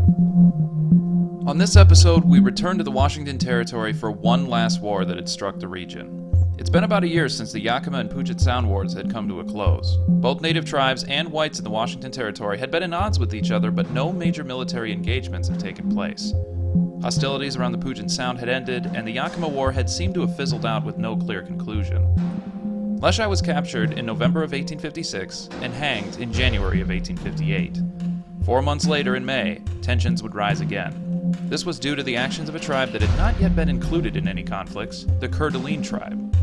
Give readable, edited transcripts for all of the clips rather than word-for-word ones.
On this episode, we return to the Washington Territory for one last war that had struck the region. It's been about a year since the Yakima and Puget Sound Wars had come to a close. Both native tribes and whites in the Washington Territory had been at odds with each other, but no major military engagements had taken place. Hostilities around the Puget Sound had ended, and the Yakima War had seemed to have fizzled out with no clear conclusion. Leschi was captured in November of 1856 and hanged in January of 1858. 4 months later, in May, tensions would rise again. This was due to the actions of a tribe that had not yet been included in any conflicts, the Coeur D'alene tribe.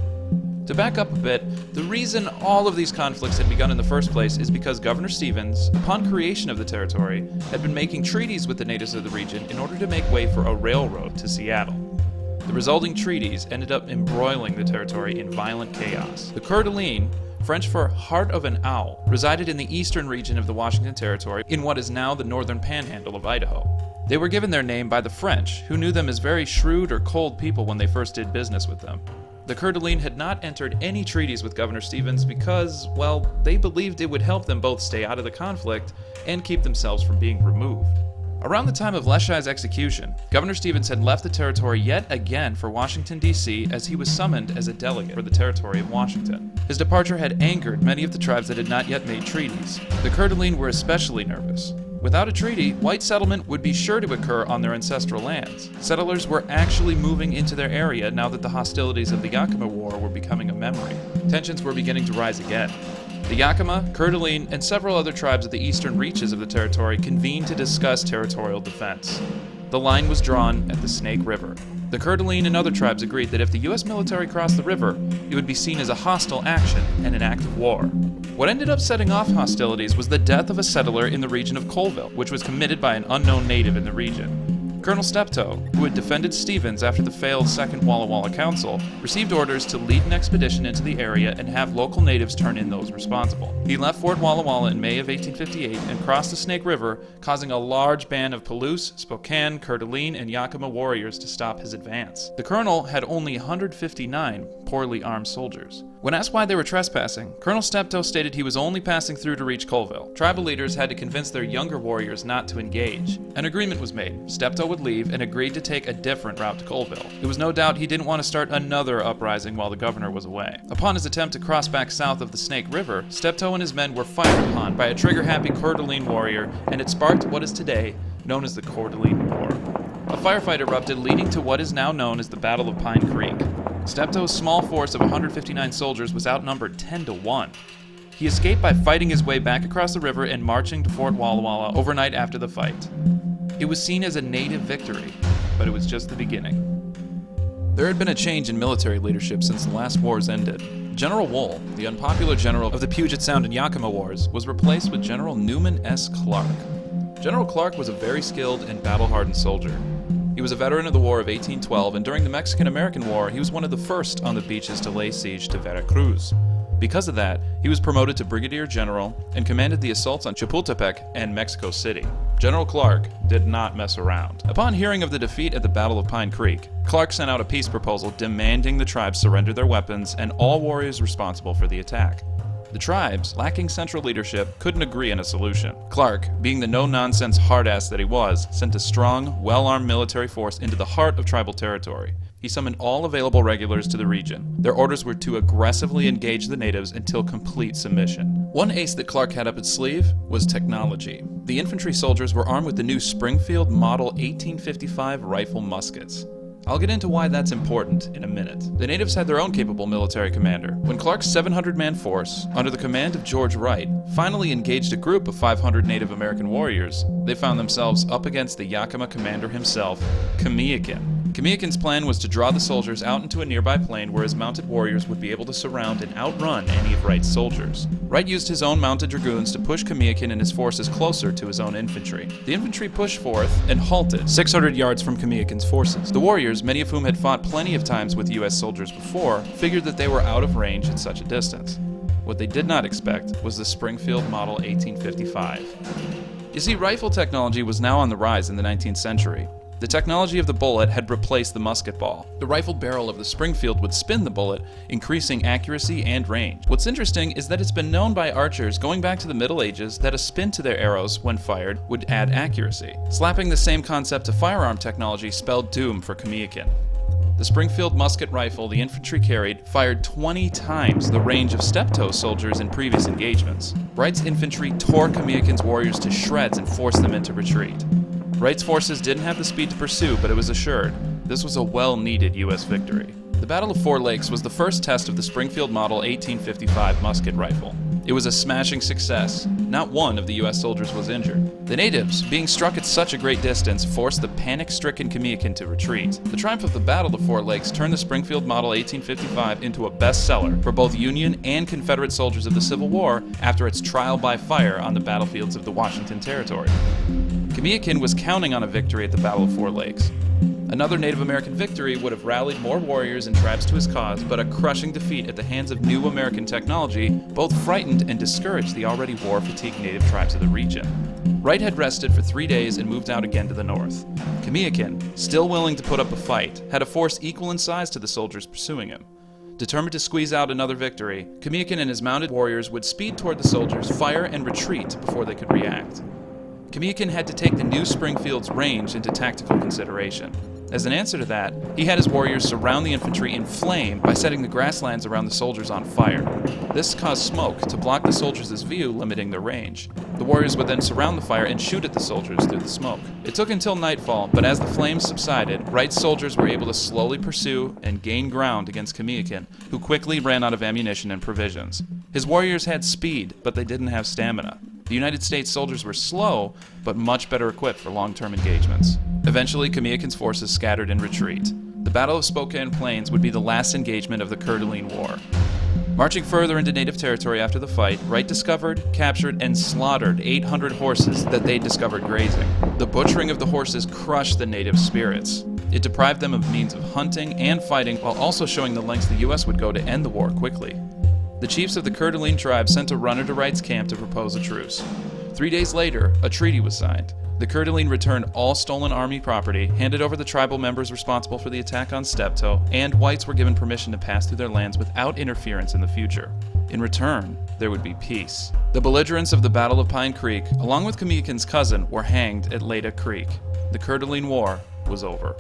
To back up a bit, the reason all of these conflicts had begun in the first place is because Governor Stevens, upon creation of the territory, had been making treaties with the natives of the region in order to make way for a railroad to Seattle. The resulting treaties ended up embroiling the territory in violent chaos. The Coeur D'Alene, French for heart of an owl, resided in the eastern region of the Washington Territory in what is now the northern panhandle of Idaho. They were given their name by the French, who knew them as very shrewd or cold people when they first did business with them. The Coeur D'Alene had not entered any treaties with Governor Stevens because, well, they believed it would help them both stay out of the conflict and keep themselves from being removed. Around the time of Leschi's execution, Governor Stevens had left the territory yet again for Washington, D.C., as he was summoned as a delegate for the territory of Washington. His departure had angered many of the tribes that had not yet made treaties. The Coeur D'Alene were especially nervous. Without a treaty, white settlement would be sure to occur on their ancestral lands. Settlers were actually moving into their area now that the hostilities of the Yakima War were becoming a memory. Tensions were beginning to rise again. The Yakima, Coeur D'Alene, and several other tribes of the eastern reaches of the territory convened to discuss territorial defense. The line was drawn at the Snake River. The Coeur D'Alene and other tribes agreed that if the U.S. military crossed the river, it would be seen as a hostile action and an act of war. What ended up setting off hostilities was the death of a settler in the region of Colville, which was committed by an unknown native in the region. Colonel Steptoe, who had defended Stevens after the failed Second Walla Walla Council, received orders to lead an expedition into the area and have local natives turn in those responsible. He left Fort Walla Walla in May of 1858 and crossed the Snake River, causing a large band of Palouse, Spokane, Coeur D'Alene, and Yakima warriors to stop his advance. The colonel had only 159 poorly armed soldiers. When asked why they were trespassing, Colonel Steptoe stated he was only passing through to reach Colville. Tribal leaders had to convince their younger warriors not to engage. An agreement was made. Steptoe would leave and agreed to take a different route to Colville. It was no doubt he didn't want to start another uprising while the governor was away. Upon his attempt to cross back south of the Snake River, Steptoe and his men were fired upon by a trigger-happy Coeur D'Alene warrior, and it sparked what is today known as the Coeur D'Alene War. A firefight erupted, leading to what is now known as the Battle of Pine Creek. Steptoe's small force of 159 soldiers was outnumbered 10-1. He escaped by fighting his way back across the river and marching to Fort Walla Walla overnight after the fight. It was seen as a native victory, but it was just the beginning. There had been a change in military leadership since the last wars ended. General Wool, the unpopular general of the Puget Sound and Yakima Wars, was replaced with General Newman S. Clarke. General Clarke was a very skilled and battle-hardened soldier. He was a veteran of the War of 1812, and during the Mexican-American War, he was one of the first on the beaches to lay siege to Veracruz. Because of that, he was promoted to brigadier general and commanded the assaults on Chapultepec and Mexico City. General Clarke did not mess around. Upon hearing of the defeat at the Battle of Pine Creek, Clarke sent out a peace proposal demanding the tribes surrender their weapons and all warriors responsible for the attack. The tribes, lacking central leadership, couldn't agree on a solution. Clarke, being the no-nonsense hard-ass that he was, sent a strong, well-armed military force into the heart of tribal territory. He summoned all available regulars to the region. Their orders were to aggressively engage the natives until complete submission. One ace that Clarke had up his sleeve was technology. The infantry soldiers were armed with the new Springfield Model 1855 Rifle-Muskets. I'll get into why that's important in a minute. The natives had their own capable military commander. When Clarke's 700-man force, under the command of George Wright, finally engaged a group of 500 Native American warriors, they found themselves up against the Yakima commander himself, Kamiakin. Kamiakin's plan was to draw the soldiers out into a nearby plain where his mounted warriors would be able to surround and outrun any of Wright's soldiers. Wright used his own mounted dragoons to push Kamiakin and his forces closer to his own infantry. The infantry pushed forth and halted 600 yards from Kamiakin's forces. The warriors, many of whom had fought plenty of times with U.S. soldiers before, figured that they were out of range at such a distance. What they did not expect was the Springfield Model 1855. You see, rifle technology was now on the rise in the 19th century. The technology of the bullet had replaced the musket ball. The rifled barrel of the Springfield would spin the bullet, increasing accuracy and range. What's interesting is that it's been known by archers going back to the Middle Ages that a spin to their arrows when fired would add accuracy. Slapping the same concept to firearm technology spelled doom for Kamiakin. The Springfield musket rifle the infantry carried fired 20 times the range of step-toe soldiers in previous engagements. Wright's infantry tore Kamiakin's warriors to shreds and forced them into retreat. Wright's forces didn't have the speed to pursue, but it was assured. This was a well-needed U.S. victory. The Battle of 4 Lakes was the first test of the Springfield Model 1855 musket rifle. It was a smashing success. Not one of the U.S. soldiers was injured. The natives, being struck at such a great distance, forced the panic-stricken Kamiakin to retreat. The triumph of the Battle of 4 Lakes turned the Springfield Model 1855 into a bestseller for both Union and Confederate soldiers of the Civil War after its trial by fire on the battlefields of the Washington Territory. Kamiakin was counting on a victory at the Battle of 4 Lakes. Another Native American victory would have rallied more warriors and tribes to his cause, but a crushing defeat at the hands of new American technology both frightened and discouraged the already war-fatigued Native tribes of the region. Wright had rested for 3 days and moved out again to the north. Kamiakin, still willing to put up a fight, had a force equal in size to the soldiers pursuing him. Determined to squeeze out another victory, Kamiakin and his mounted warriors would speed toward the soldiers, fire, and retreat before they could react. Kamiakin had to take the new Springfield's range into tactical consideration. As an answer to that, he had his warriors surround the infantry in flame by setting the grasslands around the soldiers on fire. This caused smoke to block the soldiers' view, limiting their range. The warriors would then surround the fire and shoot at the soldiers through the smoke. It took until nightfall, but as the flames subsided, Wright's soldiers were able to slowly pursue and gain ground against Kamiakin, who quickly ran out of ammunition and provisions. His warriors had speed, but they didn't have stamina. The United States soldiers were slow, but much better equipped for long-term engagements. Eventually, Kamiakin's forces scattered in retreat. The Battle of Spokane Plains would be the last engagement of the Coeur D'alene War. Marching further into Native territory after the fight, Wright discovered, captured, and slaughtered 800 horses that they discovered grazing. The butchering of the horses crushed the native spirits. It deprived them of means of hunting and fighting, while also showing the lengths the U.S. would go to end the war quickly. The chiefs of the Coeur D'Alene tribe sent a runner to Wright's camp to propose a truce. 3 days later, a treaty was signed. The Coeur D'Alene returned all stolen army property, handed over the tribal members responsible for the attack on Steptoe, and whites were given permission to pass through their lands without interference in the future. In return, there would be peace. The belligerents of the Battle of Pine Creek, along with Kamiakin's cousin, were hanged at Leda Creek. The Coeur D'Alene War was over.